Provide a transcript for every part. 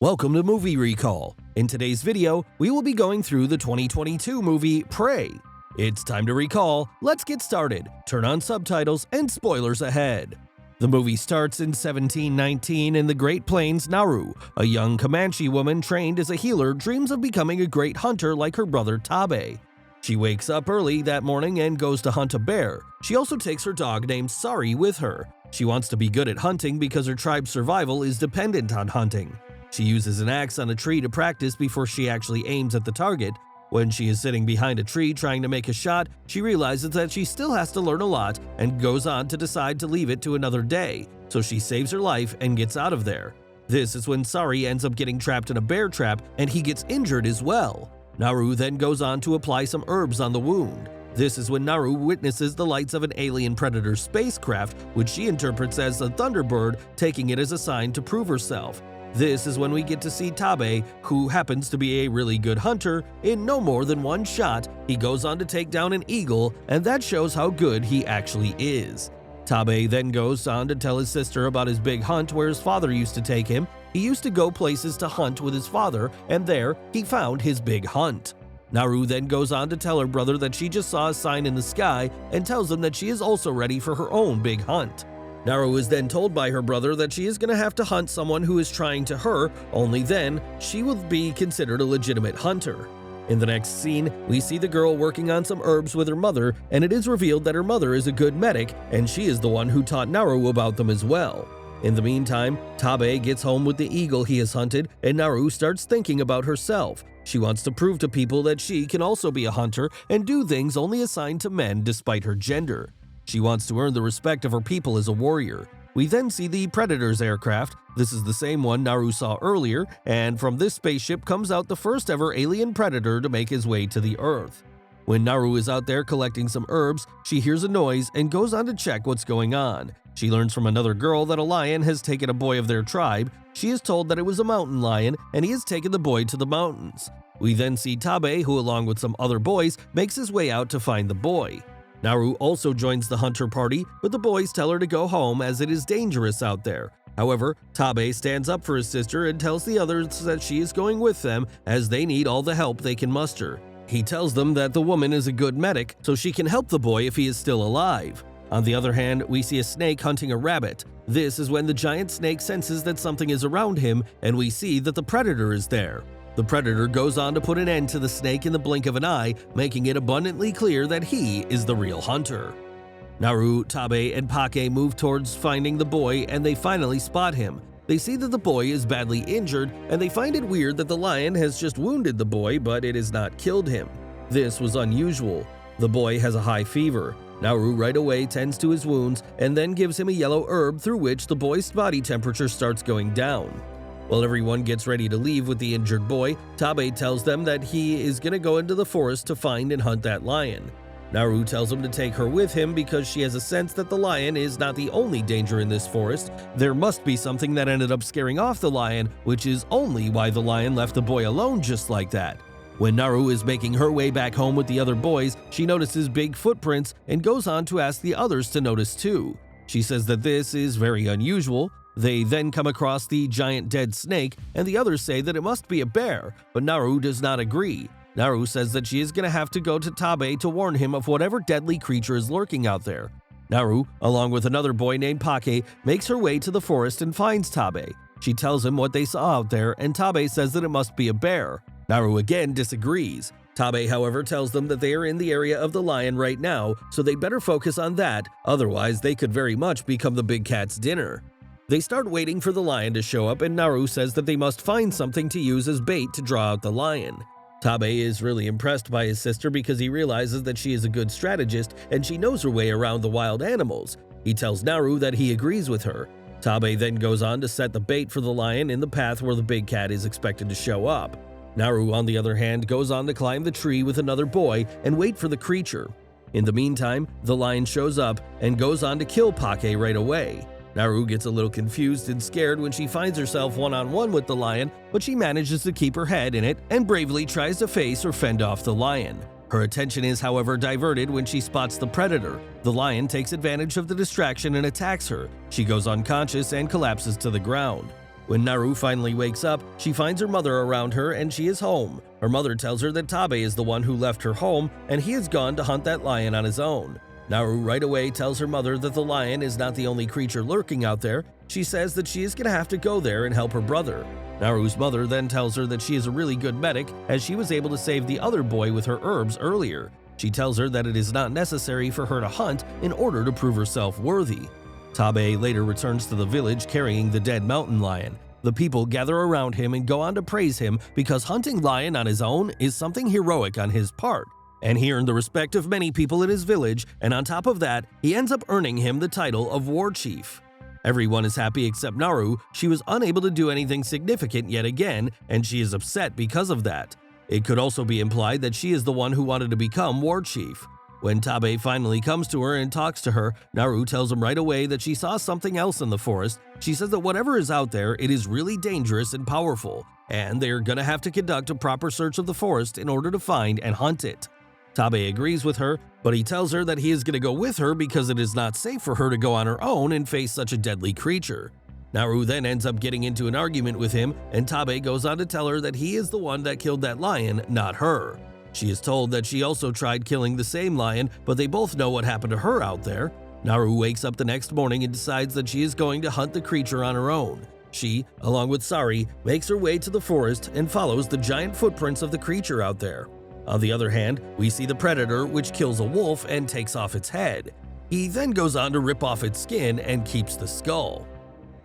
Welcome to Movie Recall. In today's video, we will be going through the 2022 movie Prey. It's time to recall, let's get started, turn on subtitles, and spoilers ahead. The movie starts in 1719 in the Great Plains, Nauru. A young Comanche woman trained as a healer dreams of becoming a great hunter like her brother Tabe. She wakes up early that morning and goes to hunt a bear. She also takes her dog named Sari with her. She wants to be good at hunting because her tribe's survival is dependent on hunting. She uses an axe on a tree to practice before she actually aims at the target. When she is sitting behind a tree trying to make a shot, she realizes that she still has to learn a lot and goes on to decide to leave it to another day, so she saves her life and gets out of there. This is when Sari ends up getting trapped in a bear trap and he gets injured as well. Naru then goes on to apply some herbs on the wound. This is when Naru witnesses the lights of an alien predator spacecraft, which she interprets as a Thunderbird, taking it as a sign to prove herself. This is when we get to see Tabe, who happens to be a really good hunter. In no more than one shot, he goes on to take down an eagle, and that shows how good he actually is. Tabe then goes on to tell his sister about his big hunt where his father used to take him. He used to go places to hunt with his father, and there he found his big hunt. Naru then goes on to tell her brother that she just saw a sign in the sky and tells him that she is also ready for her own big hunt. Naru is then told by her brother that she is going to have to hunt someone who is trying to her, only then she will be considered a legitimate hunter. In the next scene, we see the girl working on some herbs with her mother, and it is revealed that her mother is a good medic, and she is the one who taught Naru about them as well. In the meantime, Tabe gets home with the eagle he has hunted, and Naru starts thinking about herself. She wants to prove to people that she can also be a hunter and do things only assigned to men despite her gender. She wants to earn the respect of her people as a warrior. We then see the Predator's aircraft. This is the same one Naru saw earlier, and from this spaceship comes out the first ever alien predator to make his way to the Earth. When Naru is out there collecting some herbs, she hears a noise and goes on to check what's going on. She learns from another girl that a lion has taken a boy of their tribe. She is told that it was a mountain lion, and he has taken the boy to the mountains. We then see Tabe, who along with some other boys, makes his way out to find the boy. Naru also joins the hunter party, but the boys tell her to go home as it is dangerous out there. However, Tabe stands up for his sister and tells the others that she is going with them as they need all the help they can muster. He tells them that the woman is a good medic, so she can help the boy if he is still alive. On the other hand, we see a snake hunting a rabbit. This is when the giant snake senses that something is around him, and we see that the predator is there. The predator goes on to put an end to the snake in the blink of an eye, making it abundantly clear that he is the real hunter. Naru, Tabe, and Pake move towards finding the boy, and they finally spot him. They see that the boy is badly injured, and they find it weird that the lion has just wounded the boy, but it has not killed him. This was unusual. The boy has a high fever. Naru right away tends to his wounds and then gives him a yellow herb through which the boy's body temperature starts going down. While everyone gets ready to leave with the injured boy, Tabe tells them that he is going to go into the forest to find and hunt that lion. Naru tells him to take her with him because she has a sense that the lion is not the only danger in this forest. There must be something that ended up scaring off the lion, which is only why the lion left the boy alone just like that. When Naru is making her way back home with the other boys, she notices big footprints and goes on to ask the others to notice too. She says that this is very unusual. They then come across the giant dead snake, and the others say that it must be a bear, but Naru does not agree. Naru says that she is going to have to go to Tabe to warn him of whatever deadly creature is lurking out there. Naru, along with another boy named Pake, makes her way to the forest and finds Tabe. She tells him what they saw out there, and Tabe says that it must be a bear. Naru again disagrees. Tabe, however, tells them that they are in the area of the lion right now, so they better focus on that, otherwise they could very much become the big cat's dinner. They start waiting for the lion to show up, and Naru says that they must find something to use as bait to draw out the lion. Tabe is really impressed by his sister because he realizes that she is a good strategist and she knows her way around the wild animals. He tells Naru that he agrees with her. Tabe then goes on to set the bait for the lion in the path where the big cat is expected to show up. Naru, on the other hand, goes on to climb the tree with another boy and wait for the creature. In the meantime, the lion shows up and goes on to kill Pake right away. Naru gets a little confused and scared when she finds herself one-on-one with the lion, but she manages to keep her head in it and bravely tries to face or fend off the lion. Her attention is, however, diverted when she spots the predator. The lion takes advantage of the distraction and attacks her. She goes unconscious and collapses to the ground. When Naru finally wakes up, she finds her mother around her and she is home. Her mother tells her that Tabe is the one who left her home and he has gone to hunt that lion on his own. Naru right away tells her mother that the lion is not the only creature lurking out there. She says that she is going to have to go there and help her brother. Naru's mother then tells her that she is a really good medic as she was able to save the other boy with her herbs earlier. She tells her that it is not necessary for her to hunt in order to prove herself worthy. Tabe later returns to the village carrying the dead mountain lion. The people gather around him and go on to praise him because hunting lion on his own is something heroic on his part. And he earned the respect of many people in his village, and on top of that, he ends up earning him the title of war chief. Everyone is happy except Naru. She was unable to do anything significant yet again, and she is upset because of that. It could also be implied that she is the one who wanted to become war chief. When Tabe finally comes to her and talks to her, Naru tells him right away that she saw something else in the forest. She says that whatever is out there, it is really dangerous and powerful, and they are going to have to conduct a proper search of the forest in order to find and hunt it. Tabe agrees with her, but he tells her that he is going to go with her because it is not safe for her to go on her own and face such a deadly creature. Naru then ends up getting into an argument with him, and Tabe goes on to tell her that he is the one that killed that lion, not her. She is told that she also tried killing the same lion, but they both know what happened to her out there. Naru wakes up the next morning and decides that she is going to hunt the creature on her own. She, along with Sari, makes her way to the forest and follows the giant footprints of the creature out there. On the other hand, we see the predator, which kills a wolf and takes off its head. He then goes on to rip off its skin and keeps the skull.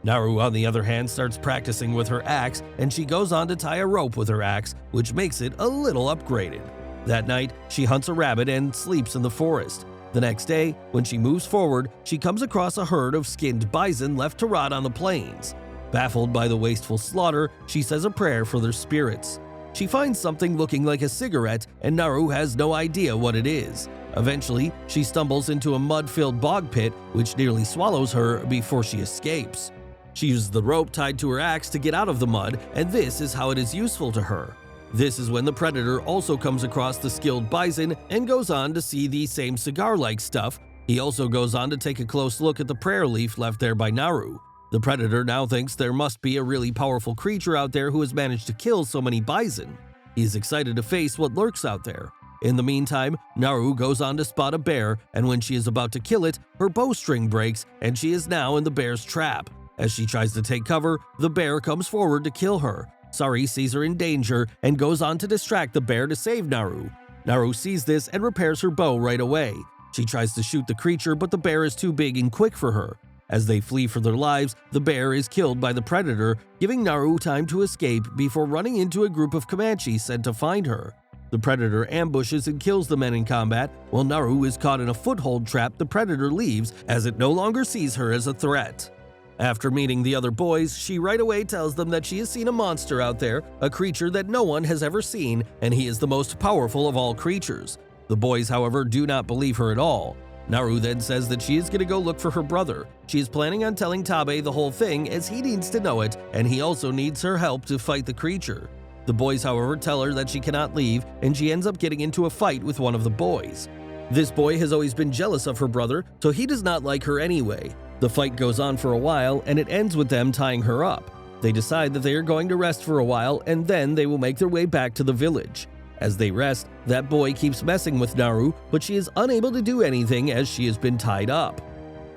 Naru, on the other hand, starts practicing with her axe, and she goes on to tie a rope with her axe, which makes it a little upgraded. That night, she hunts a rabbit and sleeps in the forest. The next day, when she moves forward, she comes across a herd of skinned bison left to rot on the plains. Baffled by the wasteful slaughter, she says a prayer for their spirits. She finds something looking like a cigarette, and Naru has no idea what it is. Eventually, she stumbles into a mud-filled bog pit, which nearly swallows her before she escapes. She uses the rope tied to her axe to get out of the mud, and this is how it is useful to her. This is when the predator also comes across the skilled bison and goes on to see the same cigar-like stuff. He also goes on to take a close look at the prayer leaf left there by Naru. The predator now thinks there must be a really powerful creature out there who has managed to kill so many bison. He is excited to face what lurks out there. In the meantime, Naru goes on to spot a bear, and when she is about to kill it, her bowstring breaks and she is now in the bear's trap. As she tries to take cover, the bear comes forward to kill her. Sari sees her in danger and goes on to distract the bear to save Naru. Naru sees this and repairs her bow right away. She tries to shoot the creature, but the bear is too big and quick for her. As they flee for their lives, the bear is killed by the predator, giving Naru time to escape before running into a group of Comanche sent to find her. The predator ambushes and kills the men in combat, while Naru is caught in a foothold trap. The predator leaves as it no longer sees her as a threat. After meeting the other boys, she right away tells them that she has seen a monster out there, a creature that no one has ever seen, and he is the most powerful of all creatures. The boys, however, do not believe her at all. Naru then says that she is going to go look for her brother. She is planning on telling Tabe the whole thing as he needs to know it, and he also needs her help to fight the creature. The boys, however, tell her that she cannot leave, and she ends up getting into a fight with one of the boys. This boy has always been jealous of her brother, so he does not like her anyway. The fight goes on for a while, and it ends with them tying her up. They decide that they are going to rest for a while, and then they will make their way back to the village. As they rest, that boy keeps messing with Naru, but she is unable to do anything as she has been tied up.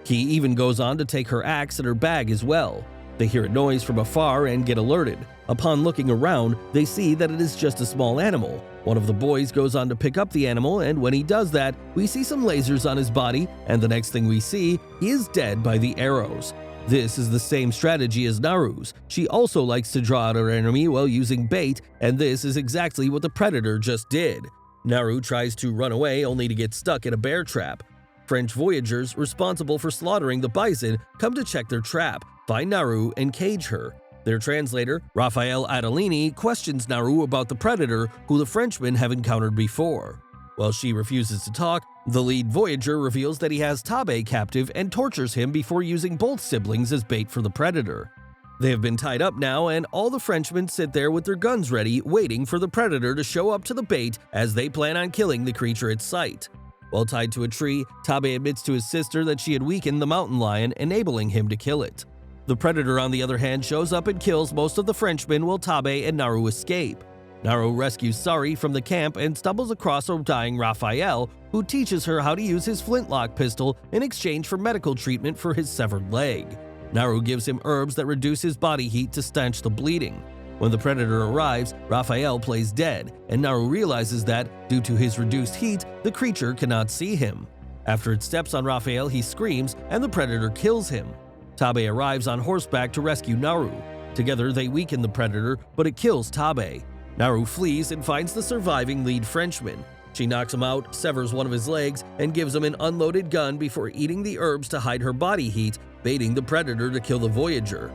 He even goes on to take her axe and her bag as well. They hear a noise from afar and get alerted. Upon looking around, they see that it is just a small animal. One of the boys goes on to pick up the animal, and when he does that, we see some lasers on his body, and the next thing we see, he is dead by the arrows. This is the same strategy as Naru's. She also likes to draw out her enemy while using bait, and this is exactly what the predator just did. Naru tries to run away only to get stuck in a bear trap. French voyagers responsible for slaughtering the bison come to check their trap, find Naru, and cage her. Their translator, Raphael Adelini, questions Naru about the predator who the Frenchmen have encountered before. While she refuses to talk, the lead voyager reveals that he has Tabe captive and tortures him before using both siblings as bait for the predator. They have been tied up now, and all the Frenchmen sit there with their guns ready, waiting for the predator to show up to the bait as they plan on killing the creature at sight. While tied to a tree, Tabe admits to his sister that she had weakened the mountain lion, enabling him to kill it. The Predator, on the other hand, shows up and kills most of the Frenchmen while Tabe and Naru escape. Naru rescues Sari from the camp and stumbles across a dying Raphael, who teaches her how to use his flintlock pistol in exchange for medical treatment for his severed leg. Naru gives him herbs that reduce his body heat to stanch the bleeding. When the Predator arrives, Raphael plays dead, and Naru realizes that, due to his reduced heat, the creature cannot see him. After it steps on Raphael, he screams, and the Predator kills him. Tabe arrives on horseback to rescue Naru. Together, they weaken the Predator, but it kills Tabe. Naru flees and finds the surviving lead Frenchman. She knocks him out, severs one of his legs, and gives him an unloaded gun before eating the herbs to hide her body heat, baiting the Predator to kill the Voyager.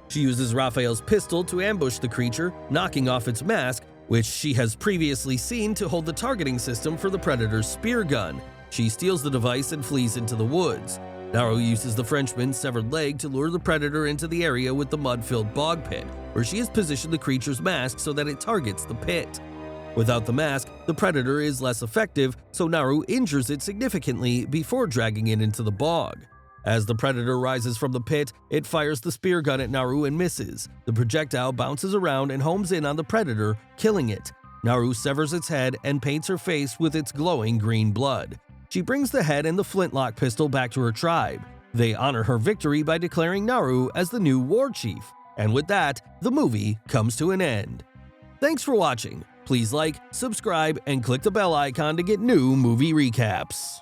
She uses Raphael's pistol to ambush the creature, knocking off its mask, which she has previously seen to hold the targeting system for the Predator's spear gun. She steals the device and flees into the woods. Naru uses the Frenchman's severed leg to lure the Predator into the area with the mud-filled bog pit, where she has positioned the creature's mask so that it targets the pit. Without the mask, the Predator is less effective, so Naru injures it significantly before dragging it into the bog. As the Predator rises from the pit, it fires the spear gun at Naru and misses. The projectile bounces around and homes in on the Predator, killing it. Naru severs its head and paints her face with its glowing green blood. She brings the head and the flintlock pistol back to her tribe. They honor her victory by declaring Naru as the new war chief. And with that, the movie comes to an end. Thanks for watching. Please like, subscribe, and click the bell icon to get new movie recaps.